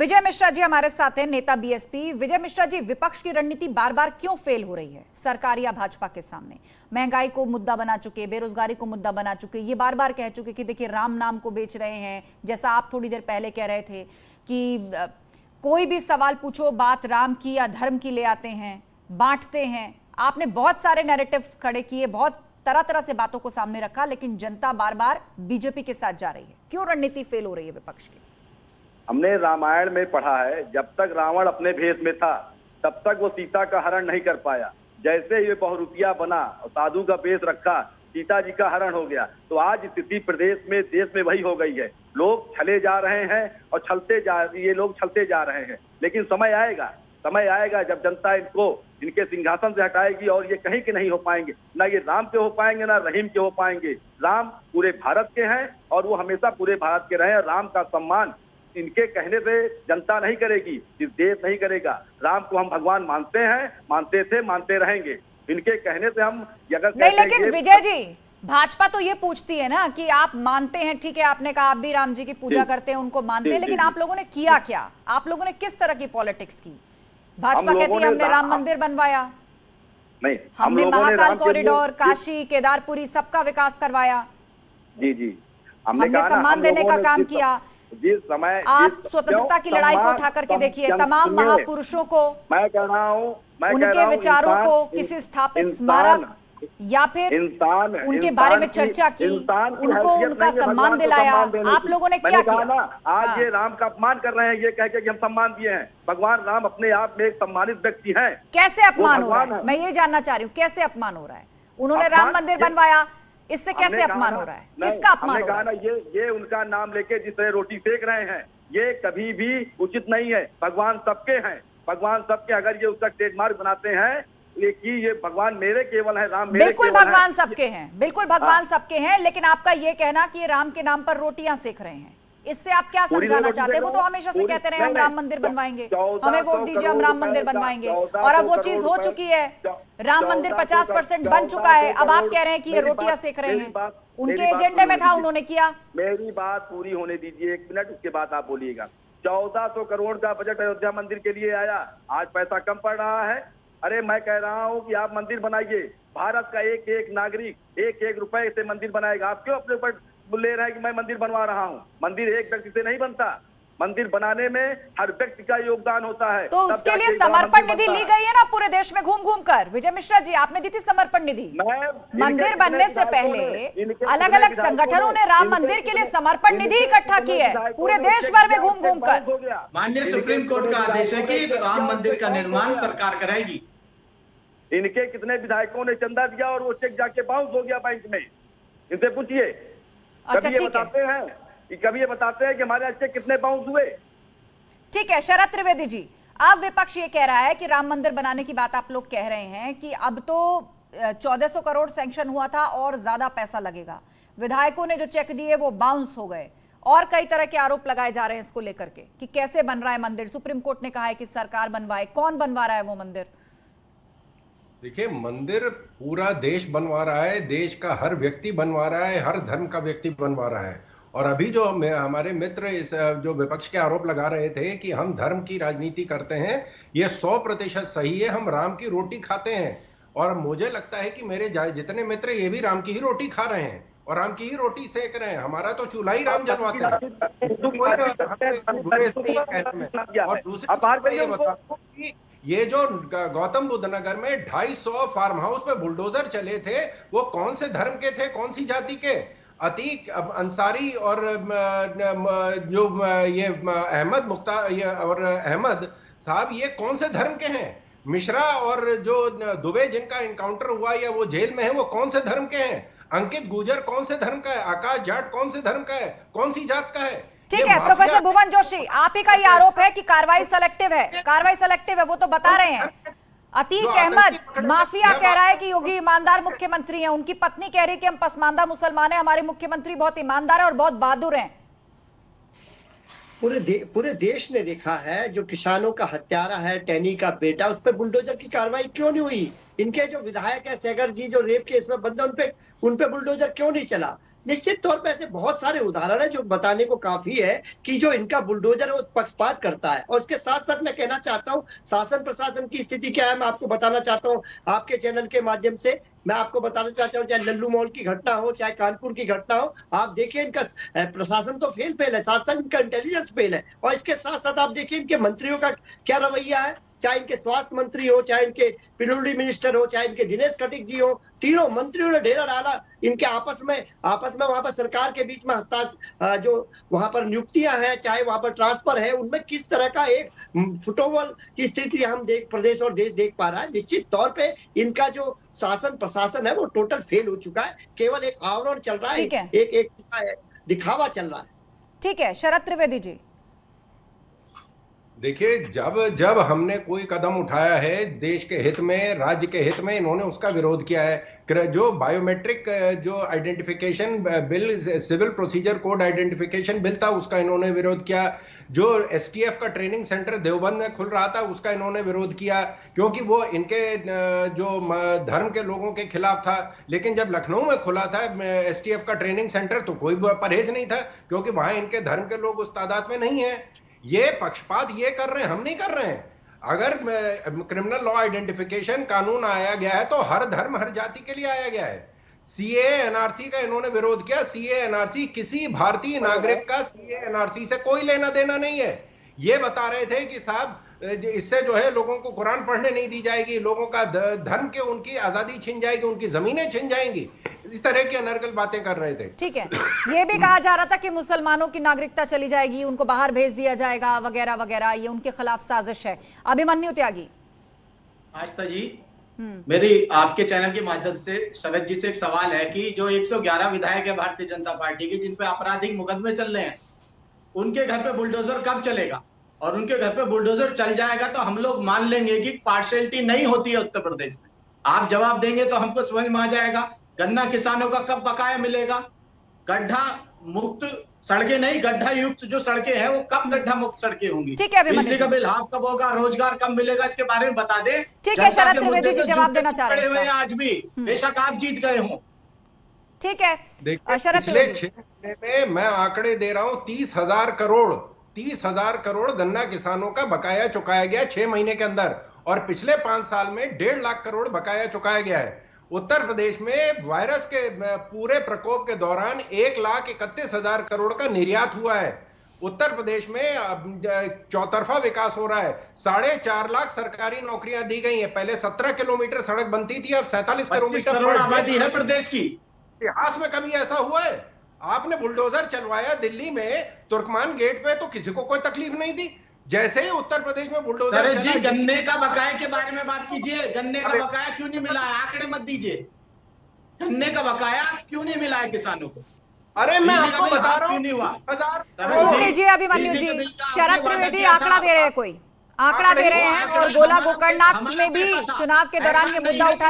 विजय मिश्रा जी हमारे साथ हैं, नेता बीएसपी। विजय मिश्रा जी, विपक्ष की रणनीति बार बार क्यों फेल हो रही है सरकार या भाजपा के सामने? महंगाई को मुद्दा बना चुके, बेरोजगारी को मुद्दा बना चुके, ये बार बार कह चुके कि देखिए राम नाम को बेच रहे हैं। जैसा आप थोड़ी देर पहले कह रहे थे कि कोई भी सवाल पूछो बात राम की या धर्म की ले आते हैं, बांटते हैं। आपने बहुत सारे नैरेटिव खड़े किए, बहुत तरह तरह से बातों को सामने रखा, लेकिन जनता बार बार बीजेपी के साथ जा रही है। क्यों रणनीति फेल हो रही है विपक्ष की? हमने रामायण में पढ़ा है, जब तक रावण अपने भेष में था तब तक वो सीता का हरण नहीं कर पाया। जैसे ये बहुरूपिया बना और साधु का भेष रखा, सीता जी का हरण हो गया। तो आज स्थिति प्रदेश में, देश में वही हो गई है। लोग छले जा रहे हैं और ये लोग छलते जा रहे हैं। लेकिन समय आएगा जब जनता इनके सिंहासन से हटाएगी और ये कहीं के नहीं हो पाएंगे। ना ये राम के हो पाएंगे, ना रहीम के हो पाएंगे। राम पूरे भारत के हैं और वो हमेशा पूरे भारत के रहे। राम का सम्मान इनके कहने से जनता नहीं करेगी, सिर्फ देश नहीं करेगा। राम को हम भगवान मानते हैं, मानते थे, मानते रहेंगे। इनके कहने से हम अगर नहीं, लेकिन विजय जी, भाजपा तो ये पूछती है ना कि आप मानते हैं, ठीक है, आपने कहा आप भी राम जी की पूजा करते हैं, उनको मानते हैं, लेकिन आप लोगों ने किया क्या? आप लोगों ने किस तरह की पॉलिटिक्स की? भाजपा कहती है हमने राम मंदिर बनवाया, नहीं, हमने महाकाल कॉरिडोर, काशी, केदारपुरी, सबका विकास करवाया। जी, हमने सम्मान देने का काम किया। जिस समय आप स्वतंत्रता की लड़ाई को उठा करके देखिए, तमाम महापुरुषों को, मैं कह रहा हूं, उनके विचारों को किसी स्थापित स्मारक या फिर उनके बारे में चर्चा की, उनको उनका सम्मान दिलाया। आप लोगों ने क्या किया? आज ये राम का अपमान कर रहे हैं, ये कह के कि हम सम्मान दिए हैं। भगवान राम अपने आप में एक सम्मानित व्यक्ति हैं। कैसे अपमान हो रहा है? मैं ये जानना चाह रही हूँ, कैसे अपमान हो रहा है? उन्होंने राम मंदिर बनवाया, इससे कैसे अपमान हो रहा है? किसका अपमान हो रहा है? ये उनका नाम लेके जिस तरह रोटी सेक रहे हैं, ये कभी भी उचित नहीं है। भगवान सबके हैं, भगवान सबके। अगर ये उसका ट्रेडमार्क बनाते हैं कि ये भगवान मेरे केवल है, राम मेरे बिल्कुल भगवान सबके हैं, बिल्कुल भगवान सबके हैं, लेकिन आपका ये कहना कि ये राम के नाम पर रोटियां सेक रहे हैं, इससे आप क्या समझाना चाहते हैं? वो तो हमेशा से कहते रहे हम राम मंदिर बनवाएंगे, हमें वोट दीजिए, हम राम मंदिर बनवाएंगे, और अब वो चीज हो चुकी है। राम मंदिर 50% बन चुका है। अब आप कह रहे हैं कि ये रोटियां सेक रहे हैं। उनके एजेंडे में था, उन्होंने किया। मेरी बात पूरी होने दीजिए, 1 मिनट, उसके बाद आप बोलिएगा। 1400 करोड़ का बजट अयोध्या मंदिर के लिए आया, आज पैसा कम पड़ रहा है। अरे मैं कह रहा हूं कि आप मंदिर बनाइए। भारत का एक एक नागरिक 1-1 रुपए से मंदिर बनाएगा। आप क्यों अपने ऊपर ले रहे हैं कि मैं मंदिर बनवा रहा हूं? मंदिर एक व्यक्ति से नहीं बनता। मंदिर बनाने में हर व्यक्ति का योगदान होता है। तो उसके लिए समर्पण निधि ली गई है ना पूरे देश में घूम घूम कर। विजय मिश्रा जी, आपने दी थी समर्पण निधि। मंदिर बनने से पहले अलग अलग संगठनों ने राम मंदिर के लिए समर्पण निधि इकट्ठा की है पूरे देश भर में घूम घूम कर। माननीय सुप्रीम कोर्ट का आदेश है कि राम मंदिर का निर्माण सरकार कराएगी। इनके कितने विधायकों ने चंदा दिया और वो चेक जाके बाउंस हो गया बैंक में? इनसे पूछिए। अच्छा, कभी ये बताते हैं कि हमारे अच्छे कितने बाउंस हुए? ठीक है, शरद त्रिवेदी जी, अब विपक्ष ये कह रहा है कि राम मंदिर बनाने की बात आप लोग कह रहे हैं कि अब तो 1400 करोड़ सैंक्शन हुआ था और ज्यादा पैसा लगेगा। विधायकों ने जो चेक दिए वो बाउंस हो गए, और कई तरह के आरोप लगाए जा रहे हैं इसको लेकर के कि कैसे बन रहा है मंदिर। सुप्रीम कोर्ट ने कहा है कि सरकार बनवाए। कौन बनवा रहा है वो मंदिर? देखिए, मंदिर पूरा देश बनवा रहा है, देश का हर व्यक्ति बनवा रहा है, हर धर्म का व्यक्ति बनवा रहा है। और अभी जो हमारे मित्र इस जो विपक्ष के आरोप लगा रहे थे कि हम धर्म की राजनीति करते हैं, ये 100% सही है। हम राम की रोटी खाते हैं, और मुझे लगता है कि मेरे जितने मित्र ये भी राम की ही रोटी खा रहे हैं और राम की ही रोटी सेक रहे हैं। हमारा तो चूल्हा ही राम जलवाते हैं। और दूसरी, ये जो गौतम बुद्ध नगर में 250 फार्म हाउस पे बुलडोजर चले थे, वो कौन से धर्म के थे, कौन सी जाति के? अतीक अंसारी और जो ये अहमद मुख्तार और अहमद साहब, ये कौन से धर्म के हैं? मिश्रा और जो दुबे जिनका इनकाउंटर हुआ या वो जेल में है, वो कौन से धर्म के हैं? अंकित गुर्जर कौन से धर्म का है? आकाश जाट कौन से धर्म का है? कौन सी जात का है? ठीक है, प्रोफेसर भुवन जोशी, आप ही का ये आरोप है कि कार्रवाई सेलेक्टिव है। कार्रवाई सेलेक्टिव है, वो तो बता रहे हैं। अतीक अहमद माफिया कह रहा है कि योगी ईमानदार मुख्यमंत्री हैं। उनकी पत्नी कह रही है कि हम पसमानदा मुसलमान हैं, हमारे मुख्यमंत्री बहुत ईमानदार है और बहुत बहादुर हैं। पूरे देश ने देखा है, जो किसानों का हत्यारा है, टैनी का बेटा, उस पर बुलडोजर की कार्रवाई क्यों नहीं हुई? इनके जो विधायक है, सेगर जी, जो रेप केस में बंद है, उन पे बुलडोजर क्यों नहीं चला? निश्चित तौर पे ऐसे बहुत सारे उदाहरण है जो बताने को काफी है कि जो इनका बुलडोजर है वो पक्षपात करता है। और इसके साथ साथ मैं कहना चाहता हूँ शासन प्रशासन की स्थिति क्या है, मैं आपको बताना चाहता हूँ आपके चैनल के माध्यम से। मैं आपको बताना चाहता हूँ चाहे लल्लू मॉल की घटना हो, चाहे कानपुर की घटना हो, आप देखिए इनका प्रशासन तो फेल है, साथ साथ इनका इंटेलिजेंस फेल है। और इसके साथ साथ आप देखिए इनके मंत्रियों का क्या रवैया है, चाहे इनके स्वास्थ्य मंत्री हो, चाहे इनके पिल्लूडी मिनिस्टर हो, चाहे इनके दिनेश कटिक जी हो, तीनों मंत्रियों ने डेरा डाला इनके आपस में वहां पर सरकार के बीच में जो वहां पर नियुक्तियां हैं, चाहे वहां पर ट्रांसफर है, उनमें किस तरह का एक फुटोवल की स्थिति हम प्रदेश और देश देख पा रहा है। निश्चित तौर पे इनका जो शासन प्रशासन है वो टोटल फेल हो चुका है, केवल एक आवरण चल रहा है, एक दिखावा चल रहा है। ठीक है, शरद त्रिवेदी जी। देखिए, जब हमने कोई कदम उठाया है देश के हित में, राज्य के हित में, इन्होंने उसका विरोध किया है। जो बायोमेट्रिक जो identification bill, civil procedure code identification bill था, उसका इन्होंने विरोध किया। जो एसटीएफ का ट्रेनिंग सेंटर देवबंद में खुल रहा था, उसका इन्होंने विरोध किया, क्योंकि वो इनके जो धर्म के लोगों के खिलाफ था। लेकिन जब लखनऊ में खुला था एसटीएफ का ट्रेनिंग सेंटर, तो कोई परहेज नहीं था, क्योंकि वहां इनके धर्म के लोग उस तादाद में नहीं है। ये पक्षपात ये कर रहे हैं, हम नहीं कर रहे हैं। अगर क्रिमिनल लॉ आइडेंटिफिकेशन कानून आया गया है तो हर धर्म हर जाति के लिए आया गया है। सीए एनआरसी का इन्होंने विरोध किया। सीए एनआरसी, किसी भारतीय नागरिक का सीए एनआरसी से कोई लेना देना नहीं है। ये बता रहे थे कि साहब इससे जो है लोगों को कुरान पढ़ने नहीं दी जाएगी, लोगों का धर्म के उनकी आजादी छिन जाएगी, उनकी जमीनें छिन जाएंगी, इस तरह की अनर्गल बातें कर रहे थे। ठीक है, ये भी कहा जा रहा था कि मुसलमानों की नागरिकता चली जाएगी, उनको बाहर भेज दिया जाएगा वगैरह वगैरह, ये उनके खिलाफ साजिश है। अभिमन्यु त्यागी। आस्था जी, मेरी आपके चैनल के माध्यम से शरद जी से एक सवाल है कि जो 111 विधायक है भारतीय जनता पार्टी के, जिन पे आपराधिक मुकदमे चल रहे हैं, उनके घर पे बुलडोजर कब चलेगा? और उनके घर पे बुलडोजर चल जाएगा तो हम लोग मान लेंगे कि पार्शियलिटी नहीं होती है उत्तर प्रदेश में। आप जवाब देंगे तो हमको समझ में आ जाएगा। गन्ना किसानों का कब बकाया मिलेगा? गड्ढा मुक्त सड़कें नहीं, गड्ढा युक्त जो सड़कें हैं वो कब गड्ढा मुक्त सड़कें होंगी? बिजली का बिल हाफ कब होगा? रोजगार कब मिलेगा? इसके बारे में बता दें। ठीक है, शरद त्रिवेदी जी जवाब देना चाह रहे हैं आज भी, बेशक आप जीत गए हो। ठीक है, पिछले 6 महीने में मैं आंकड़े दे रहा हूं, 30,000 करोड़ गन्ना किसानों का बकाया चुकाया गया 6 महीने के अंदर, और पिछले 5 साल में 1.5 लाख करोड़ बकाया चुकाया गया है। उत्तर प्रदेश में वायरस के पूरे प्रकोप के दौरान 1,31,000 करोड़ का निर्यात हुआ है। उत्तर प्रदेश में चौतरफा विकास हो रहा है। 4.5 लाख सरकारी नौकरियां दी गई हैं। पहले 17 किलोमीटर सड़क बनती थी, अब 47 किलोमीटर आबादी है प्रदेश की। इतिहास में कभी ऐसा हुआ है? आपने बुलडोजर चलवाया दिल्ली में तुर्कमान गेट पे, तो किसी को कोई तकलीफ नहीं थी। जैसे ही उत्तर प्रदेश में बुलडोजर जी, गन्ने का बकाया के बारे में बात कीजिए। गन्ने का बकाया क्यों नहीं मिला है? आंकड़े मत दीजिए। गन्ने का बकाया क्यों नहीं मिला है किसानों को? अरे मैं आपको बता रहा हूँ, कीजिए अभिमन्यु जी। शरद त्रिवेदी आंकड़ा दे रहे हैं, कोई आंकड़ा दे रहे हैं, और गोला गोकर्णनाथ में भी चुनाव के दौरान ये मुद्दा उठा था।